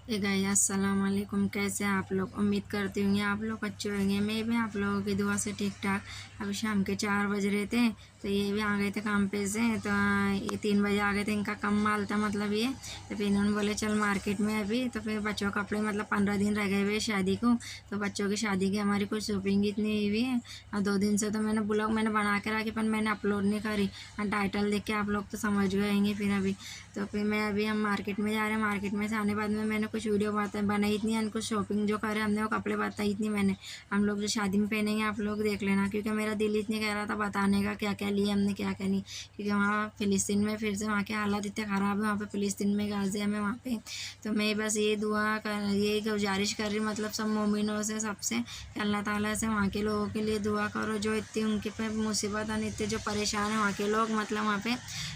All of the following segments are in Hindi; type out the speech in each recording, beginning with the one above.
ए गाइस अस्सलाम वालेकुम। कैसे हैं आप लोग? उम्मीद करती हूँ आप लोग अच्छे होंगे। मैं भी आप लोगों की दुआ से ठीक ठाक। अभी शाम के 4 बज रहे थे तो ये भी आ गए थे काम पे से। तो ये 3 बजे आ गए थे। इनका कम माल था मतलब ये। तो फिर इन्होंने बोले चल मार्केट में अभी। तो फिर बच्चों के कपड़े मतलब 15 दिन रह गए हुए शादी को। तो बच्चों की शादी की हमारी कुछ शॉपिंग इतनी हुई है। और 2 दिन से तो मैंने ब्लॉग मैंने बना के रखी पर मैंने अपलोड नहीं करी। और टाइटल देख के आप लोग तो समझ गएंगे फिर अभी। तो फिर मैं अभी हम मार्केट में जा रहे हैं। मार्केट में से आने बाद में मैंने कुछ वीडियो बनाई इतनी है। कुछ शॉपिंग जो करे हमने वो कपड़े बताई इतनी मैंने। हम लोग जो शादी में पहनेंगे आप लोग देख लेना, क्योंकि मेरा दिल इतनी कह रहा था बताने का क्या क्या लिए हमने क्या क्या नहीं। क्योंकि वहाँ फ़िलिस्तीन में फिर से वहाँ के हालात इतने ख़राब है वहाँ पे फ़िलिस्तीन में गाज़िया में वहाँ पे। तो मैं बस ये दुआ कर ये गुजारिश कर रही मतलब सब मोमिनों से सबसे कि अल्लाह ताला से वहाँ के लोगों के लिए दुआ करो जो इतनी उनके पे मुसीबत और इतने जो परेशान है वहाँ के लोग मतलब वहाँ पे।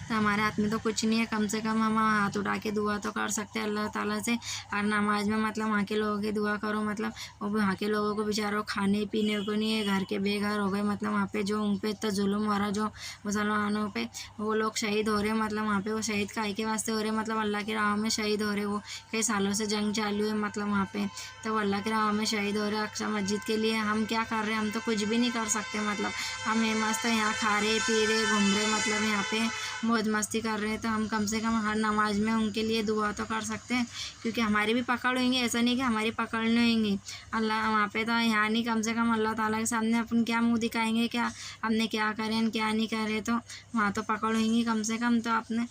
तो हमारे हाथ में तो कुछ नहीं है, कम से कम हम हाथ उठा के दुआ तो कर सकते हैं अल्लाह ताला से। और नमाज में मतलब वहाँ के लोगों की दुआ करो मतलब वो वहाँ के लोगों को बेचारों खाने पीने को नहीं है, घर के बेघर हो गए मतलब वहाँ पे जो उन पे इतना जुल्म हो रहा जो मुसलमानों पे। वो लोग शहीद हो रहे हैं मतलब वहाँ पे। वो शहीद काहे के वास्ते हो रहे हैं मतलब अल्लाह की राह में शहीद हो रहे। वो कई सालों से जंग चालू है मतलब वहाँ पे। तो वो अल्लाह की राह में शहीद हो रहे अक्सा मस्जिद के लिए। हम क्या कर रहे हैं? हम तो कुछ भी नहीं कर सकते मतलब। हम ये मस्त यहाँ खा रहे पी रहे घूम रहे मतलब यहाँ पे मौज मस्ती कर रहे हैं। तो हम कम से कम हर नमाज में उनके लिए दुआ तो कर सकते हैं, क्योंकि हमारी भी पकड़ होंगी। ऐसा नहीं कि हमारी पकड़ नहीं होंगी। अल्लाह वहाँ पे तो यहाँ नहीं, कम से कम अल्लाह ताला के सामने अपन क्या मुंह दिखाएंगे, क्या हमने क्या करें क्या नहीं करे। तो वहाँ तो पकड़ होंगी कम से कम। तो अपने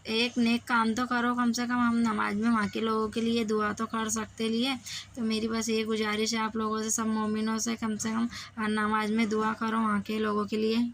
एक नेक काम तो करो कम से कम। हम नमाज में वहाँ के लोगों के लिए दुआ तो कर सकते लिए। तो मेरी बस ये गुजारिश है आप लोगों से, सब मोमिनों से, कम से कम हर नमाज में दुआ करो वहाँ के लोगों के लिए।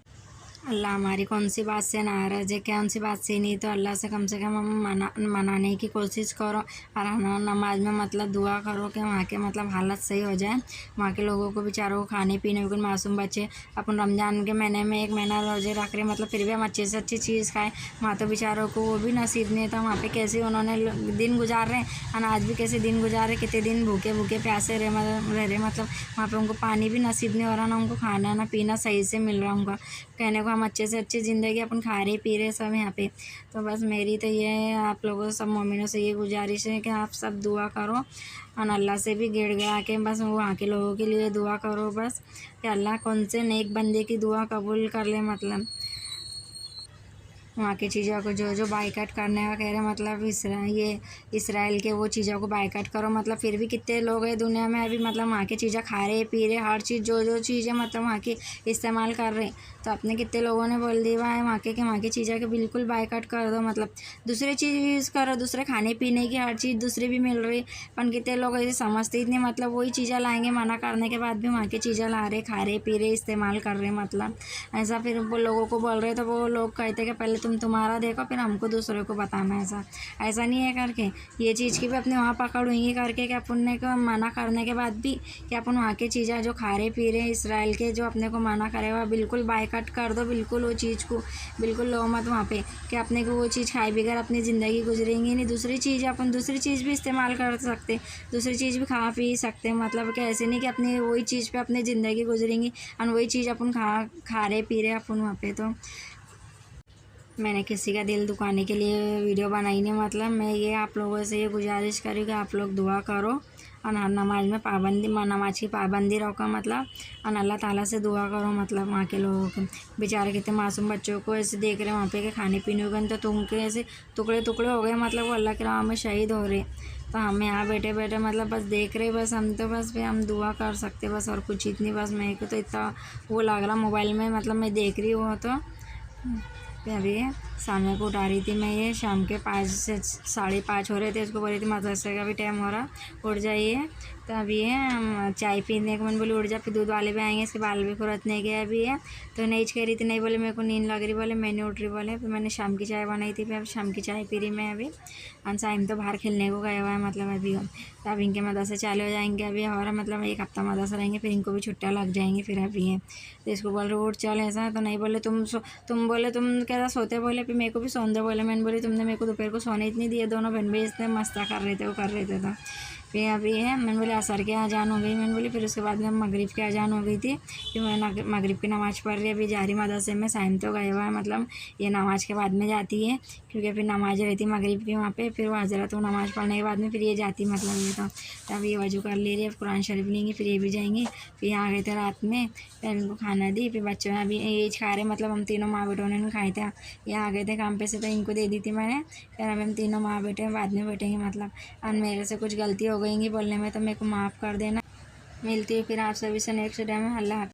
अल्लाह हमारी कौन सी बात से नाराज़ है, कौन सी बात से नहीं। तो अल्लाह से कम हम मनाने की कोशिश करो। और नमाज में मतलब दुआ करो कि वहाँ के मतलब हालत सही हो जाए। वहाँ के लोगों को बेचारों को खाने पीने को, मासूम बच्चे अपन रमज़ान के महीने में 1 महीना रोजे रख रहे मतलब फिर भी हम अच्छे से अच्छी चीज़ खाएँ। वहाँ तो बेचारों को वो भी नसीब नहीं था। वहाँ पे कैसे उन्होंने दिन गुजार रहे हैं, अनाज भी कैसे दिन गुजार रहे, कितने दिन भूखे भूखे प्यासे रह रहे मतलब। वहाँ पे उनको पानी भी नसीब नहीं हो रहा, ना उनको खाना ना पीना सही से मिल रहा उनका। कहने को हम अच्छे से अच्छी ज़िंदगी अपन खा रहे पी रहे सब यहाँ पे। तो बस मेरी तो ये है आप लोगों सब मोमिनों से ये गुजारिश है कि आप सब दुआ करो। और अल्लाह से भी गिड़गिड़ा के बस वहाँ के लोगों के लिए दुआ करो बस, कि अल्लाह कौन से नेक बंदे की दुआ कबूल कर ले मतलब। वहाँ की चीज़ों को जो जो बाइकाट करने का कह रहे मतलब इसराइल के वो चीज़ों को बाइकाट करो मतलब। फिर भी कितने लोग हैं दुनिया में अभी मतलब वहाँ की चीज़ें खा रहे पी रहे, हर चीज़ जो जो चीज़ें मतलब वहाँ की इस्तेमाल कर रहे। तो अपने कितने लोगों ने बोल दिया है वहाँ के कि वहाँ की चीज़ें के बिल्कुल बाइकाट कर दो मतलब। दूसरी चीज़ यूज़ करो, दूसरे खाने पीने की हर चीज़ दूसरी भी मिल रही। पर कितने लोग ऐसे समझते ही नहीं मतलब वही चीज़ें लाएंगे मना करने के बाद भी वहाँ की चीज़ें ला रहे, खा रहे पी रहे, इस्तेमाल कर रहे मतलब। ऐसा फिर वो लोगों को बोल रहे तो वो लोग कहते कि पहले तुम्हारा देखो फिर हमको दूसरे को बताना। ऐसा ऐसा नहीं है करके ये चीज़ की भी अपने वहाँ पकड़ हुई करके कि अपन को मना करने के बाद भी कि अपन वहाँ की चीज़ें जो खा रहे पी रहे इसराइल के जो अपने को मना करे हुआ बिल्कुल बाइकाट कर दो बिल्कुल। वो चीज़ को बिल्कुल लो मत वहाँ पे कि अपने को वो चीज़ खाए बगैर अपनी ज़िंदगी गुजरेंगी नहीं। दूसरी चीज़ अपन दूसरी चीज़ भी इस्तेमाल कर सकते, दूसरी चीज़ भी खा पी सकते मतलब कि ऐसे नहीं कि अपनी वही चीज़ पे अपनी ज़िंदगी गुजरेंगी और वही चीज़ अपन खा रहे पी रहे अपन वहाँ पे। तो मैंने किसी का दिल दुखाने के लिए वीडियो बनाई नहीं मतलब। मैं ये आप लोगों से ये गुजारिश करूँ कि आप लोग दुआ करो और हर नमाज में पाबंदी नमाज की पाबंदी रखो मतलब। और अल्लाह ताला से दुआ करो मतलब वहाँ के लोगों के बेचारे कितने मासूम बच्चों को ऐसे देख रहे हैं वहाँ पे के खाने पीने को तो तुमके ऐसे टुकड़े टुकड़े हो गए मतलब वो अल्लाह की राह में शहीद हो रहे। तो हम यहाँ बैठे बैठे मतलब बस देख रहे बस। हम तो बस फिर हम दुआ कर सकते बस और कुछ इतनी बस। मेरे को तो इतना वो लग रहा मोबाइल में मतलब मैं देख रही हूँ। तो अभी सामने को उठा रही थी मैं, ये शाम के 5 से 5:30 हो रहे थे। उसको बोल रही थी मदरसे का भी टाइम हो रहा, उठ जाइए। तो अभी है चाय पीने को मैंने बोली उठ जा, फिर दूध वाले भी आएंगे इसके बाल भी खुरतने के अभी है। तो नहीं कह रही थी नहीं बोले मेरे को नींद लग रही बोले मैं नहीं उठ रही बोले। फिर मैंने शाम की चाय बनाई थी, फिर अब शाम की चाय पी रही मैं अभी। और साइम तो बाहर खेलने को गया हुआ है मतलब अभी। तो अब इनके मदरसे चालू हो जाएंगे अभी और मतलब 1 हफ्ता मदरसा रहेंगे फिर इनको भी छुट्टियाँ लग जाएंगी फिर अभी है। तो इसको बोल रहे उठ चल ऐसा। तो नहीं बोले तुम बोले तुम कैसा सोते बोले फिर मेरे को भी सोने दो बोले। मैंने बोली तुमने मेरे को दोपहर को सोने इतनी दिए, दोनों बहन भाई इतने मस्ता कर रहे थे वो कर रहे थे। तो फिर अभी है, मैंने बोली असर की अजान हो गई, मैंने बोली। फिर उसके बाद में मगरिब की अजान हो गई थी। फिर मैं मगरिब की नमाज़ पढ़ रही, अभी जा रही मदरसे में। साइम तो गए हुआ है, मतलब ये नमाज़ के बाद में जाती है, क्योंकि फिर नमाज रहती मगरिब की वहाँ पे। फिर वो हजरत वो नमाज़ पढ़ने के बाद में फिर ये जाती, मतलब ये तो अभी ये वजू कर ले रही है, कुरान शरीफ लेंगी, फिर ये भी जाएंगी। फिर यहाँ गए थे रात में, फिर इनको खाना दी। फिर बच्चों ने अभी ये खा रहे, मतलब हम तीनों माँ बेटों ने खाए थे। यहाँ आ गए थे काम पे से, तो इनको दे दी थी मैंने। फिर अब हम तीनों माँ बेटे बाद में बैठेंगे, मतलब और मेरे से कुछ गलती हो गई बोलने में, तो मेरे को माफ़ कर देना। मिलती है फिर आप सभी से नेक्स्ट डे में। अल्लाह हाफ़िज़।